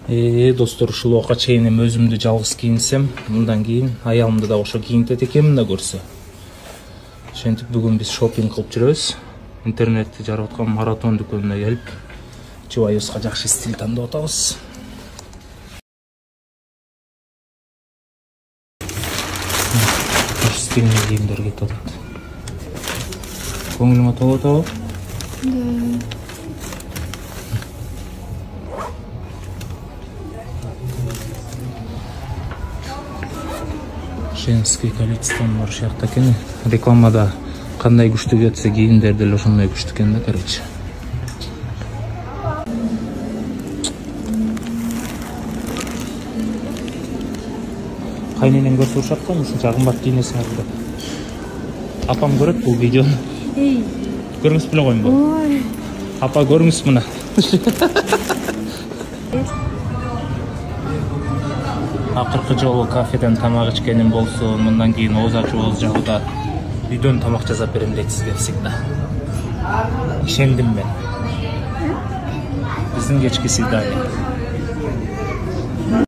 Достор, ушул убакка чейин эми өзүмдү жалгыз кийинсем, мындан кийин аялымды да ошо кийинтет экенмин да көрсө. Ошентип бүгүн биз шопинг кылып жүрөбүз. Интернетти жарып аткан маратон дүкөнүнө келип, чубайыбызга жакшы стиль тандап атабыз. Стильный кийимдер кетип атат. Көңүлүңө толуп атабы? Да. Женский количеством бар шакта экен. Рекламада кандай күчтүү кетсе кийимдер деле ошондой күчтүү экен да, короче. Кайненен көрсө ушакта ушунча кымбат кийинесиң деп. Апам көрөт бул видеону. Көрүңүз беле коймунбу? Ой. Апа көрүңүз мына. Акыркы жолу кафеден тамак ичкеним болсун, мындан кийин ооз ачуубуз жагында үйдөн тамак жасап берем дейт сизге всегда. Ишендим мен. Биздин кечки свидание.